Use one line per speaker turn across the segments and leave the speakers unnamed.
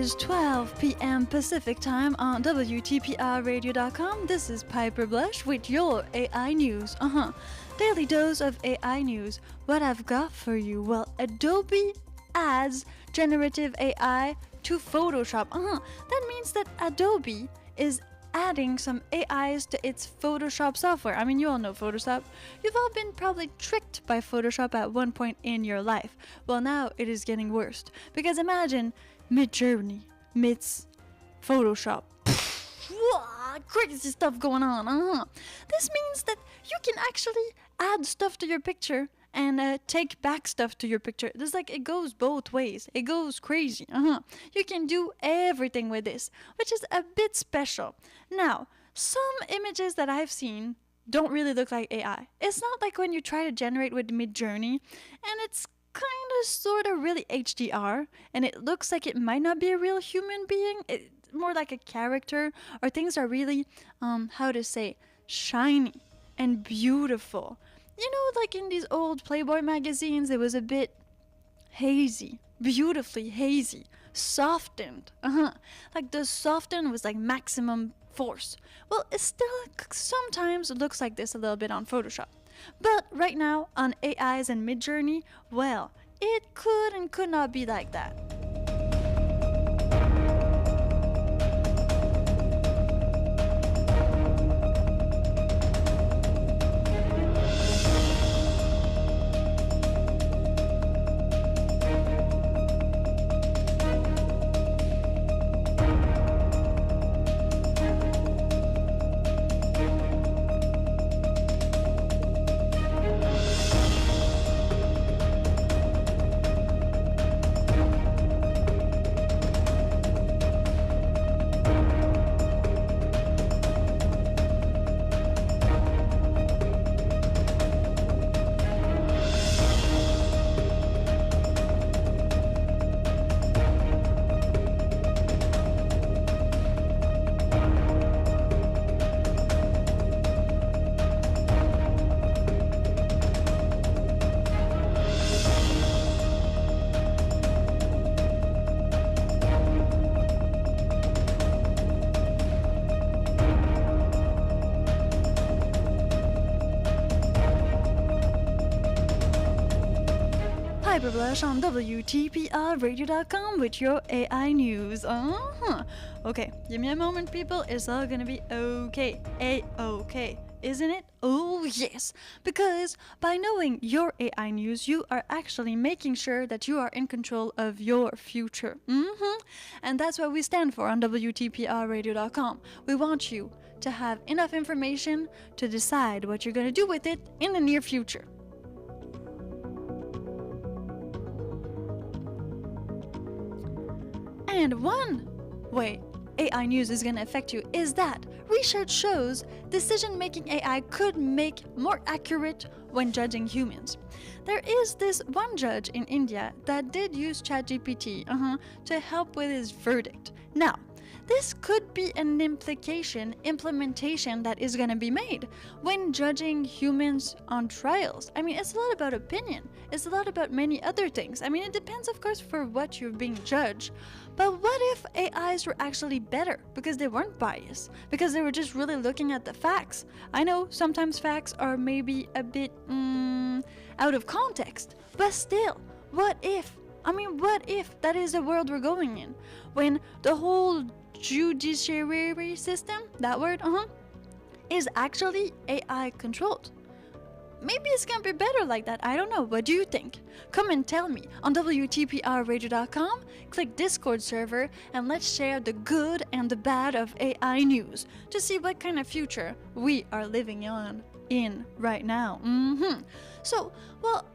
is 12 p.m. Pacific time on WTPRradio.com. This is Piper Blush with your AI news. Daily dose of AI news. What I've got for you. Well, Adobe adds generative AI to Photoshop. That means that Adobe is adding some AIs to its Photoshop software. I mean, you all know Photoshop. You've all been probably tricked by Photoshop at one point in your life. Well, now it is getting worse. Because imagine Midjourney meets Photoshop. Crazy stuff going on. This means that you can actually add stuff to your picture and take back stuff to your picture. It's like it goes both ways. It goes crazy. You can do everything with this, which is a bit special. Now, some images that I've seen don't really look like AI. It's not like when you try to generate with Midjourney and it's kind of sort of really HDR and it looks like it might not be a real human being. It's more like a character, or things are really, shiny and beautiful. You know, like in these old Playboy magazines, it was a bit hazy, beautifully hazy, softened. Like the soften was like maximum force. Well, it still sometimes looks like this a little bit on Photoshop. But right now, on AIs and Midjourney, well, it could and could not be like that. Blush on WTPRradio.com with your AI news. Okay, give me a moment, people. It's all gonna be okay. A-okay, isn't it? Oh, yes. Because by knowing your AI news, you are actually making sure that you are in control of your future. And that's what we stand for on WTPRradio.com. We want you to have enough information to decide what you're gonna do with it in the near future. And one way AI news is going to affect you is that research shows decision-making AI could make more accurate when judging humans. There is this one judge in India that did use ChatGPT to help with his verdict. Now, this could be an implementation that is going to be made when judging humans on trials. I mean, it's a lot about opinion. It's a lot about many other things. I mean, it depends, of course, for what you're being judged. But what if AIs were actually better because they weren't biased, because they were just really looking at the facts? I know sometimes facts are maybe a bit out of context, but still, what if? I mean, what if that is the world we're going in, when the whole judiciary system, that word, is actually AI controlled? Maybe it's gonna be better like that. I don't know. What do you think? Come and tell me on WTPRradio.com. Click Discord server and let's share the good and the bad of AI news to see what kind of future we are living in right now. So, well,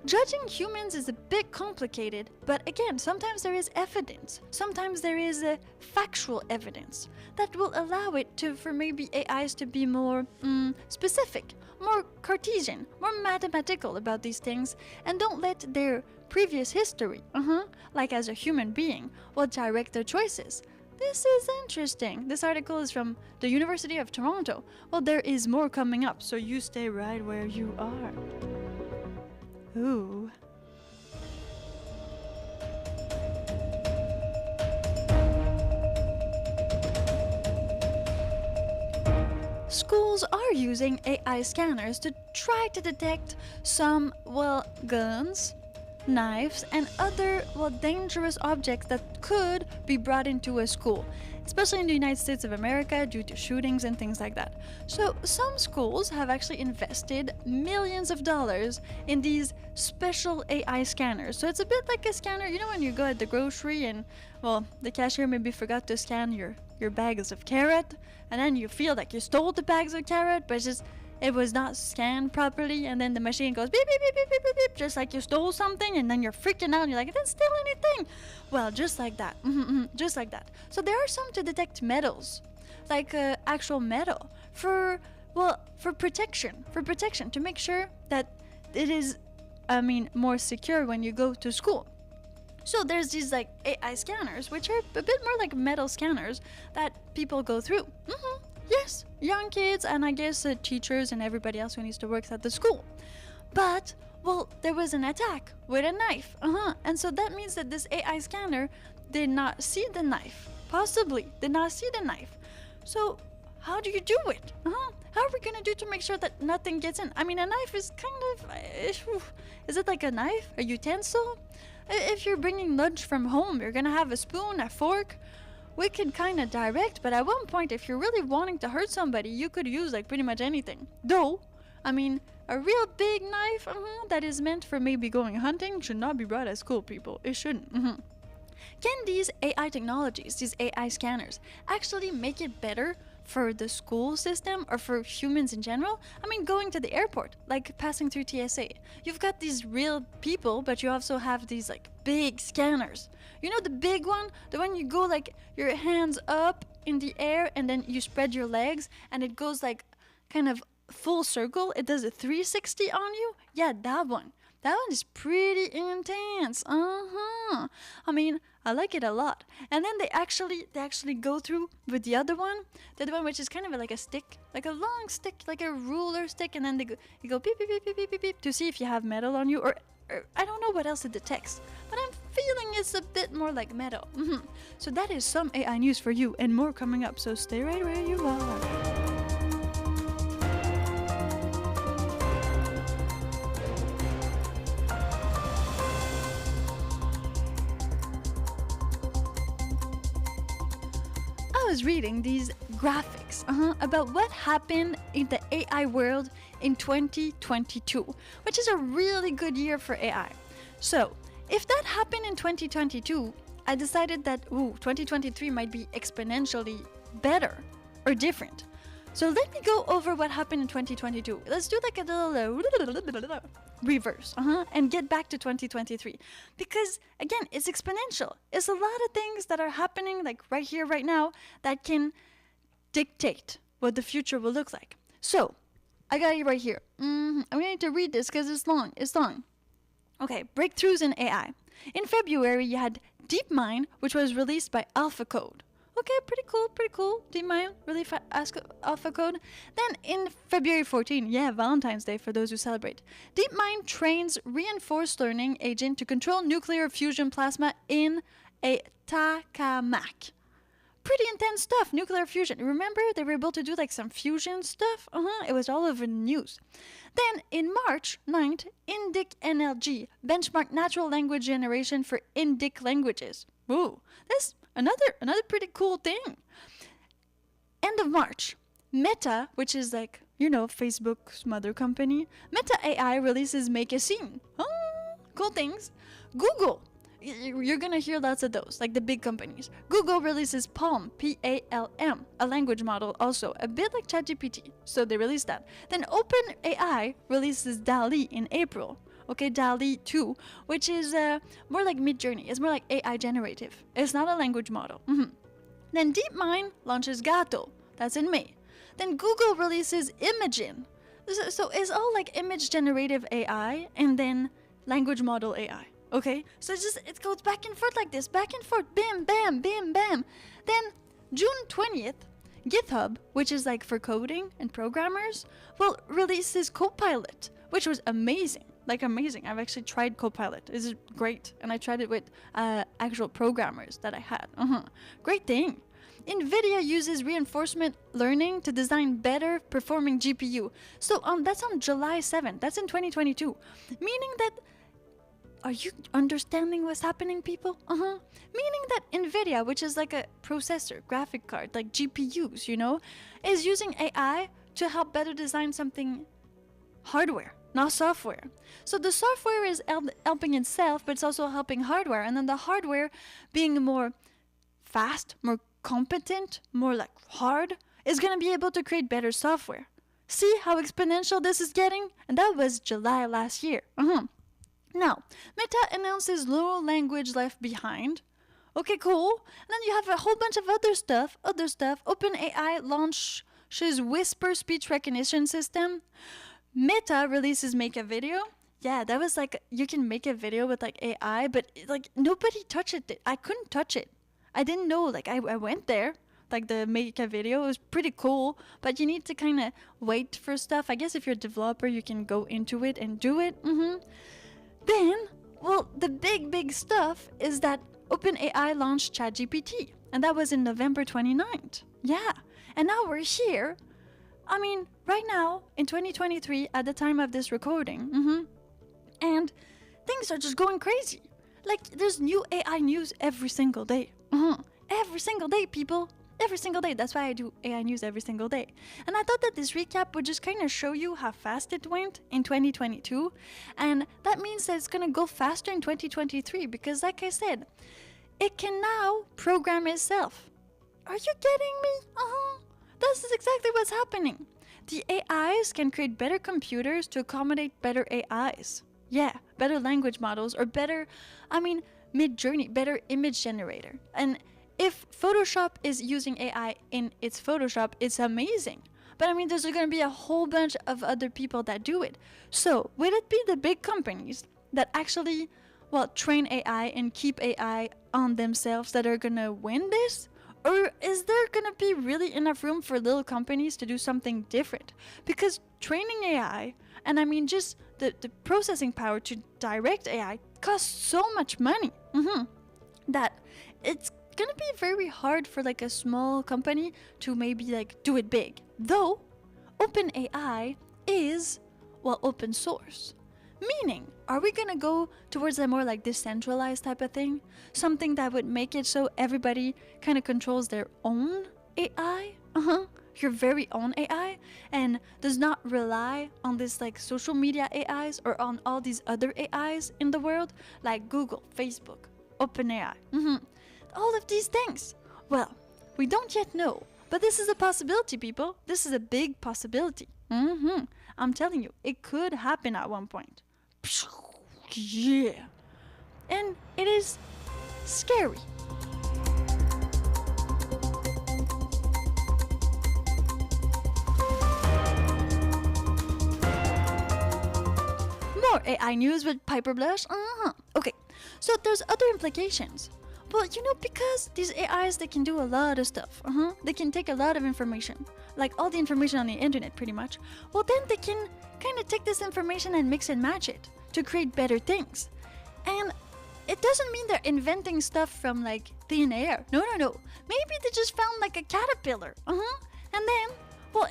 judging humans is a bit complicated, but again, sometimes there is evidence. Sometimes there is a factual evidence that will allow it to, for maybe AIs to be more specific, more Cartesian, more mathematical about these things, and don't let their previous history, like as a human being, will direct their choices. This is interesting. This article is from the University of Toronto. Well, there is more coming up, so you stay right where you are. Ooh. schools are using AI scanners to try to detect some, well, guns, knives, and other, well, dangerous objects that could be brought into a school, especially in the United States of America due to shootings and things like that. So some schools have actually invested millions of dollars in these special AI scanners. So it's a bit like a scanner, you know, when you go at the grocery and, well, the cashier maybe forgot to scan your bags of carrot, and then you feel like you stole the bags of carrot, but it was not scanned properly, and then the machine goes beep beep beep beep beep beep, beep, just like you stole something, and then you're freaking out and you're like, I didn't steal anything. Well, just like that. Just like that. So there are some to detect metals, like actual metal, for protection, to make sure that it is, more secure when you go to school. So there's these like AI scanners, which are a bit more like metal scanners that people go through. Yes, young kids, and I guess teachers and everybody else who needs to work at the school. But, well, there was an attack with a knife. And so that means that this AI scanner did not see the knife. Possibly did not see the knife. So how do you do it? How are we gonna do to make sure that nothing gets in? I mean, a knife is kind of... Is it like a knife? A utensil? If you're bringing lunch from home, you're gonna have a spoon, a fork. We could kind of direct, but at one point, if you're really wanting to hurt somebody, you could use like pretty much anything. Though, I mean, a real big knife that is meant for maybe going hunting should not be brought at school, people. It shouldn't. Can these AI technologies, these AI scanners, actually make it better for the school system or for humans in general? I mean, going to the airport, like passing through TSA. You've got these real people, but you also have these like big scanners. You know the big one? The one you go like your hands up in the air and then you spread your legs and it goes like kind of full circle. It does a 360 on you. Yeah, that one. That one is pretty intense. I mean, I like it a lot. And then they actually go through with the other one which is kind of like a stick, like a long stick, like a ruler stick, and then you go beep beep beep beep beep beep beep to see if you have metal on you, or I don't know what else it detects, but I'm feeling it's a bit more like metal. So that is some AI news for you, and more coming up. So stay right where you are. I was reading these graphics about what happened in the AI world in 2022, which is a really good year for AI. So, if that happened in 2022, I decided that 2023 might be exponentially better or different. So let me go over what happened in 2022. Let's do like a little reverse and get back to 2023, because again, it's exponential. It's a lot of things that are happening like right here, right now, that can dictate what the future will look like. So I got it right here. I'm going to read this because it's long. Okay, breakthroughs in AI. In February, you had DeepMind, which was released by AlphaCode. Okay, pretty cool. DeepMind, really AlphaCode. Then in February 14, Valentine's Day for those who celebrate, DeepMind trains reinforced learning agent to control nuclear fusion plasma in a tokamak. Pretty intense stuff, nuclear fusion. Remember, they were able to do like some fusion stuff? It was all over the news. Then, in March 9th, Indic NLG benchmarked natural language generation for Indic languages. Ooh, that's another pretty cool thing. End of March, Meta, which is like, Facebook's mother company, Meta AI releases Make a Scene. Cool things. Google, you're gonna hear lots of those, like the big companies. Google releases Palm, P-A-L-M, a language model also, a bit like ChatGPT, so they released that. Then OpenAI releases DALL-E in April. Okay, DALL-E 2, which is more like Midjourney. It's more like AI generative. It's not a language model. Then DeepMind launches Gato. That's in May. Then Google releases Imagen. So it's all like image generative AI and then language model AI. Okay, so it goes back and forth like this, back and forth, bam, bam, bam, bam. Then June 20th, GitHub, which is like for coding and programmers, releases Copilot, which was amazing. Like amazing. I've actually tried Copilot. It's great. And I tried it with actual programmers that I had. Great thing. NVIDIA uses reinforcement learning to design better performing GPU. So that's on July 7th. That's in 2022. Meaning that, are you understanding what's happening, people? Meaning that NVIDIA, which is like a processor, graphic card, like GPUs, is using AI to help better design something hardware, not software. So the software is helping itself, but it's also helping hardware. And then the hardware being more fast, more competent, more like hard, is going to be able to create better software. See how exponential this is getting? And that was July last year. Now, Meta announces low language left behind. Okay, cool. And then you have a whole bunch of other stuff. OpenAI launches Whisper speech recognition system. Meta releases Make a Video. Yeah, that was like, you can make a video with like AI, but like nobody touched it. I couldn't touch it. I didn't know, like I went there, like the Make a Video. It was pretty cool, but you need to kind of wait for stuff. I guess if you're a developer, you can go into it and do it. Then, well, the big stuff is that OpenAI launched ChatGPT, and that was in November 29th. Yeah, and now we're here. I mean, right now, in 2023, at the time of this recording, and things are just going crazy. Like, there's new AI news every single day. Every single day, people. Every single day. That's why I do AI news every single day. And I thought that this recap would just kind of show you how fast it went in 2022. And that means that it's going to go faster in 2023 because, like I said, it can now program itself. Are you getting me? This is exactly what's happening. The AIs can create better computers to accommodate better AIs. Yeah, better language models or better, Mid-Journey, better image generator. And if Photoshop is using AI in its Photoshop, it's amazing. But there's going to be a whole bunch of other people that do it. So, will it be the big companies that actually, train AI and keep AI on themselves that are going to win this? Or is there going to be really enough room for little companies to do something different? Because training AI, and just the processing power to direct AI costs so much money that it's going to be very hard for like a small company to maybe like do it big. Though OpenAI is, open source. Meaning, are we going to go towards a more like decentralized type of thing? Something that would make it so everybody kind of controls their own AI? Your very own AI, and does not rely on this like social media AIs or on all these other AIs in the world like Google, Facebook, OpenAI. All of these things. Well, we don't yet know, but this is a possibility, people. This is a big possibility. I'm telling you, it could happen at one point. Yeah. And it is scary. More AI news with Piper Blush. Okay, so there's other implications. Well, because these AIs, they can do a lot of stuff. They can take a lot of information, like all the information on the internet, pretty much. Well, then they can kind of take this information and mix and match it to create better things. And it doesn't mean they're inventing stuff from like thin air. No. Maybe they just found like a caterpillar. And then,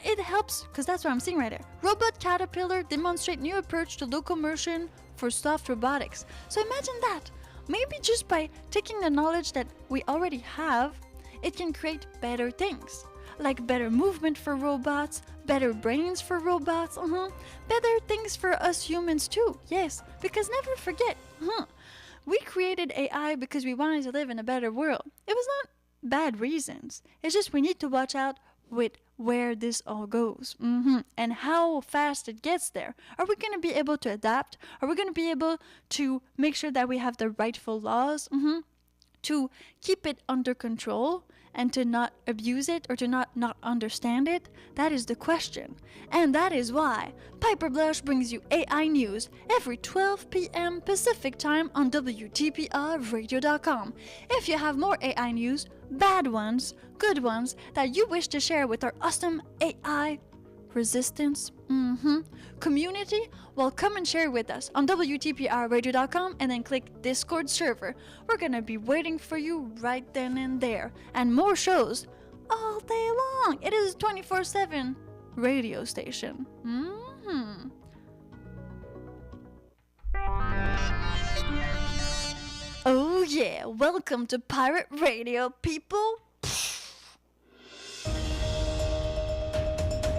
it helps, because that's what I'm seeing right there. Robot caterpillar demonstrate new approach to locomotion for soft robotics. So imagine that. Maybe just by taking the knowledge that we already have, it can create better things. Like better movement for robots, better brains for robots, better things for us humans too. Yes, because never forget, we created AI because we wanted to live in a better world. It was not bad reasons. It's just we need to watch out with where this all goes and how fast it gets there. Are we going to be able to adapt? Are we going to be able to make sure that we have the rightful laws to keep it under control and to not abuse it or to not understand it? That is the question. And that is why Piper Blush brings you AI news every 12 p.m. Pacific time on WTPRradio.com. If you have more AI news, bad ones, good ones, that you wish to share with our awesome AI resistance community, well, come and share with us on WTPRradio.com and then click Discord server. We're gonna be waiting for you right then and there. And more shows all day long. It is a 24/7 radio station. Oh yeah, welcome to Pirate Radio, people.